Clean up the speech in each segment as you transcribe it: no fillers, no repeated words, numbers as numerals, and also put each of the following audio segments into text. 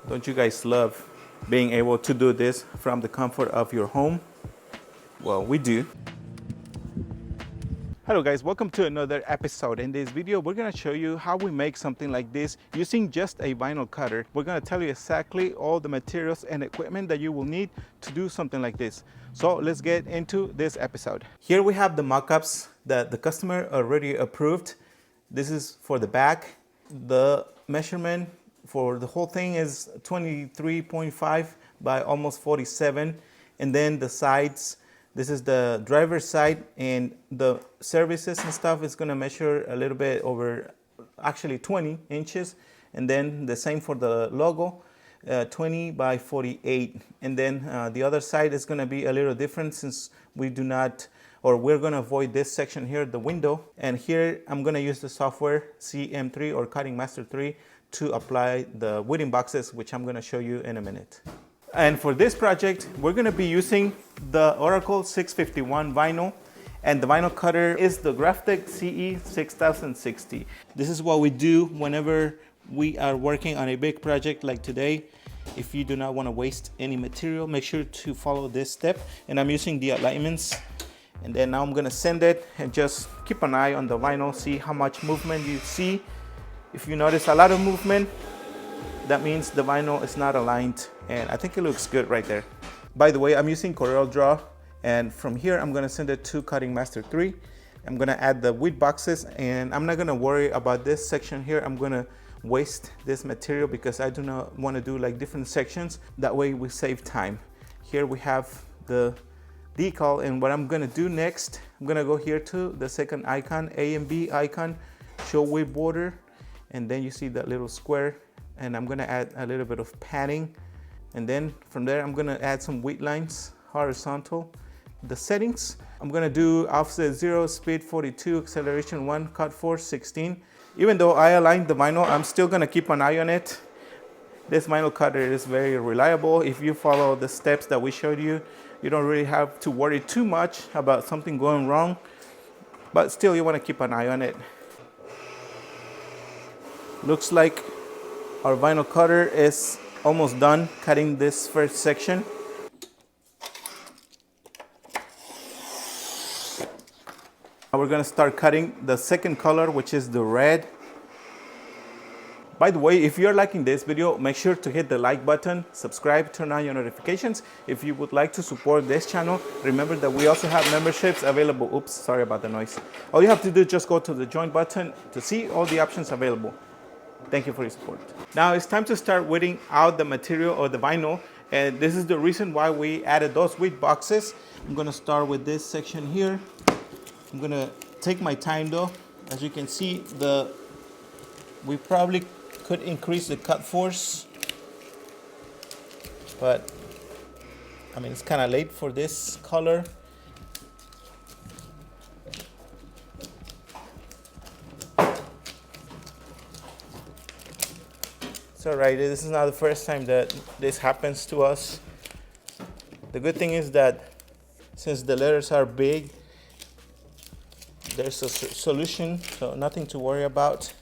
Don't you guys love being able to do this from the comfort of your home? Well, we do. Hello guys, welcome to another episode. In this video, we're gonna show you how we make something like this using just a vinyl cutter. We're gonna tell you exactly all the materials and equipment that you will need to do something like this. So let's get into this episode. Here we have the mock-ups that the customer already approved. This is for the back. The measurement for the whole thing is 23.5 by almost 47. And then the sides, this is the driver's side, and the services and stuff is gonna measure a little bit over, actually 20 inches. And then the same for the logo, 20 by 48. And then the other side is gonna be a little different since we do not, or we're gonna avoid this section here, the window. And here I'm gonna use the software CM3 or Cutting Master 3 to apply the wooden boxes, which I'm gonna show you in a minute. And for this project, we're gonna be using the Oracle 651 vinyl, and the vinyl cutter is the Graphtec CE 6060. This is what we do whenever we are working on a big project like today. If you do not wanna waste any material, make sure to follow this step. And I'm using the alignments. And then now I'm gonna send it and just keep an eye on the vinyl, see how much movement you see. If you notice a lot of movement, that means the vinyl is not aligned, and I think it looks good right there. By the way, I'm using CorelDRAW, and from here I'm gonna send it to Cutting Master 3. I'm gonna add the wood boxes, and I'm not gonna worry about this section here. I'm gonna waste this material because I do not wanna do like different sections. That way we save time. Here we have the decal, and what I'm gonna do next, I'm gonna go here to the second icon, A and B icon, show width border, and then you see that little square, and I'm gonna add a little bit of padding. And then from there, I'm gonna add some width lines, horizontal. The settings, I'm gonna do offset 0, speed 42, acceleration 1, cut force 16. Even though I aligned the vinyl, I'm still gonna keep an eye on it. This vinyl cutter is very reliable. If you follow the steps that we showed you, you don't really have to worry too much about something going wrong, but still you wanna keep an eye on it. Looks like our vinyl cutter is almost done cutting this first section. Now we're gonna start cutting the second color, which is the red. By the way, if you're liking this video, make sure to hit the like button, subscribe, turn on your notifications. If you would like to support this channel, remember that we also have memberships available. Oops, sorry about the noise. All you have to do is just go to the join button to see all the options available. Thank you for your support. Now it's time to start weeding out the material or the vinyl, and this is the reason why we added those width boxes. I'm gonna start with this section here. I'm gonna take my time though. As you can see, we probably could increase the cut force, but I mean, it's kind of late for this color. It's all right, this is not the first time that this happens to us. The good thing is that since the letters are big, there's a solution, so nothing to worry about.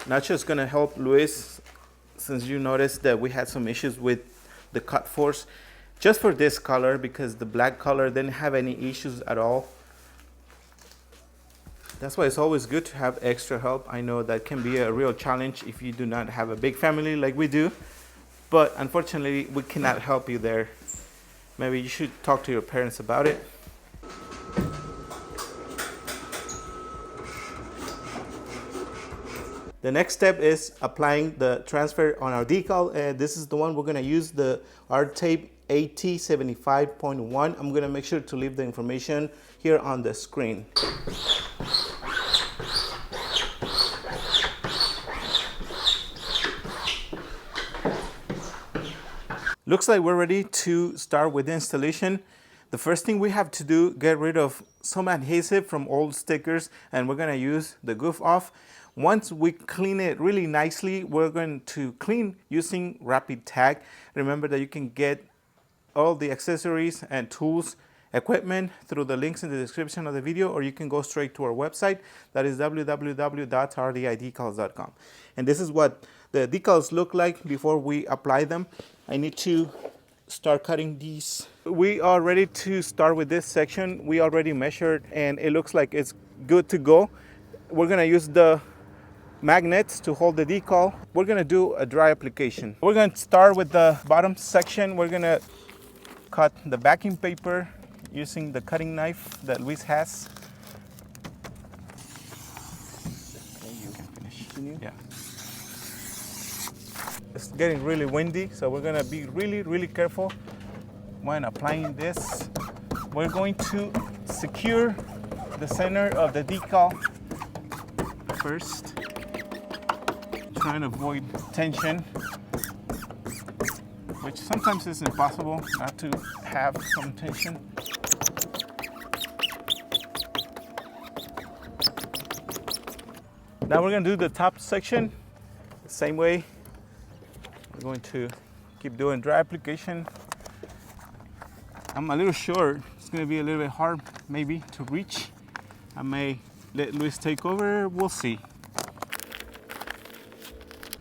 Nacho is gonna help Luis, since you noticed that we had some issues with the cut force. Just for this color, because the black color didn't have any issues at all. That's why it's always good to have extra help. I know that can be a real challenge if you do not have a big family like we do, but unfortunately we cannot help you there. Maybe you should talk to your parents about it. The next step is applying the transfer on our decal. This is the one we're gonna use, the R-Tape AT75.1. I'm gonna make sure to leave the information here on the screen. Looks like we're ready to start with the installation. The first thing we have to do, get rid of some adhesive from old stickers, and we're gonna use the Goof Off. Once we clean it really nicely, we're going to clean using Rapid Tag. Remember that you can get all the accessories and tools equipment through the links in the description of the video, or you can go straight to our website. That is www.rdidecals.com. And this is what the decals look like before we apply them. I need to start cutting these. We are ready to start with this section. We already measured and it looks like it's good to go. We're gonna use the magnets to hold the decal. We're gonna do a dry application. We're gonna start with the bottom section. We're gonna cut the backing paper using the cutting knife that Luis has. Okay, you can finish. Yeah. It's getting really windy, so we're gonna be really careful when applying this. We're going to secure the center of the decal first, trying to avoid tension, which sometimes is impossible not to have some tension. Now we're gonna do the top section the same way. We're going to keep doing dry application. I'm a little short. It's gonna be a little bit hard maybe to reach. I may let Luis take over, we'll see.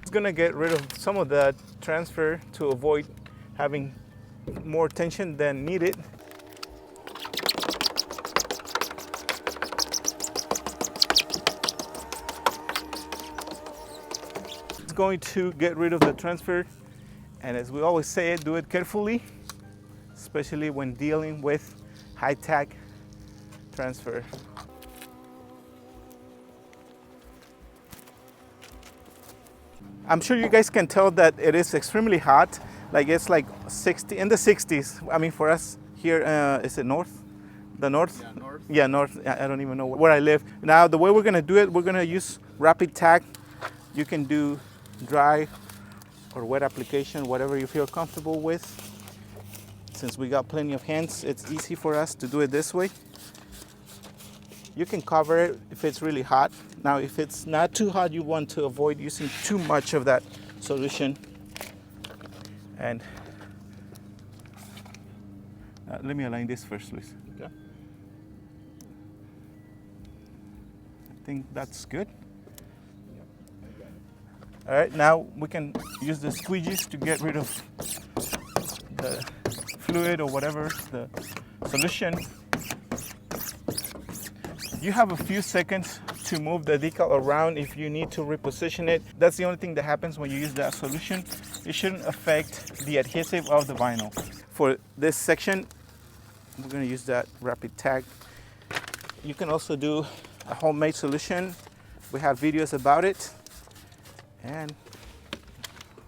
It's gonna get rid of some of the transfer to avoid having more tension than needed. It's going to get rid of the transfer, and as we always say, do it carefully, especially when dealing with high tack transfer. I'm sure you guys can tell that it is extremely hot. Like it's like 60 in the 60s. I mean, for us here, is it north? The north? Yeah, north. Yeah, north. I don't even know where I live. Now, the way we're gonna do it, we're gonna use rapid tack. You can do dry or wet application, whatever you feel comfortable with. Since we got plenty of hands, it's easy for us to do it this way. You can cover it if it's really hot. Now, if it's not too hot, you want to avoid using too much of that solution. And let me align this first, Luis. Okay. I think that's good. All right, now we can use the squeegees to get rid of the fluid or whatever, the solution. You have a few seconds to move the decal around if you need to reposition it. That's the only thing that happens when you use that solution. It shouldn't affect the adhesive of the vinyl. For this section, we're gonna use that rapid tack. You can also do a homemade solution. We have videos about it. And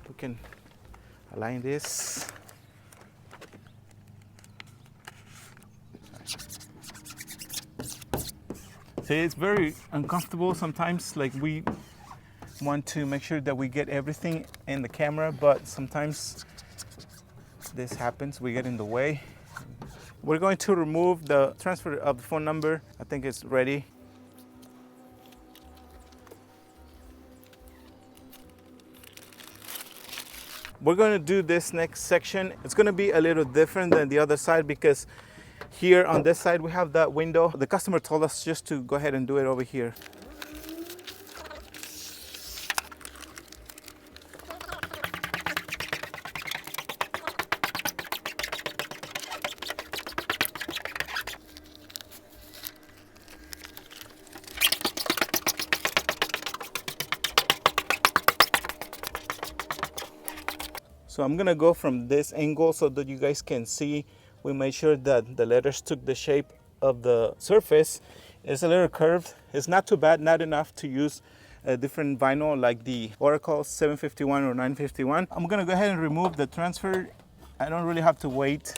we can align this. See, it's very uncomfortable sometimes. Like, we want to make sure that we get everything in the camera, but sometimes this happens, we get in the way. We're going to remove the transfer of the phone number. I think it's ready. We're going to do this next section. It's going to be a little different than the other side because here on this side we have that window. The customer told us just to go ahead and do it over here. So I'm gonna go from this angle so that you guys can see. We made sure that the letters took the shape of the surface. It's a little curved. It's not too bad, not enough to use a different vinyl like the Oracle 751 or 951. I'm gonna go ahead and remove the transfer. I don't really have to wait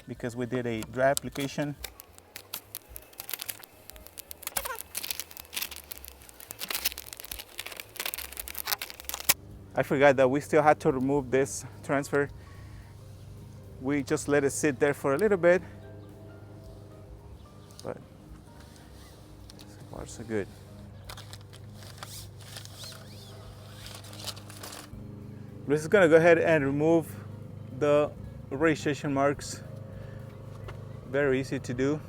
because we did a dry application. I forgot that we still had to remove this transfer. We just let it sit there for a little bit, but so far so good. We're just gonna go ahead and remove the registration marks Very easy to do.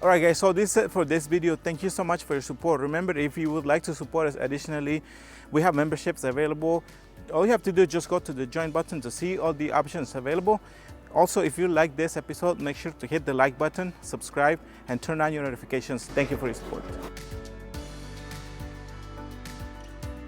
All right, guys, so this is it for this video. Thank you so much for your support. Remember, if you would like to support us additionally, we have memberships available. All you have to do is just go to the join button to see all the options available. Also, if you like this episode, make sure to hit the like button, subscribe, and turn on your notifications. Thank you for your support.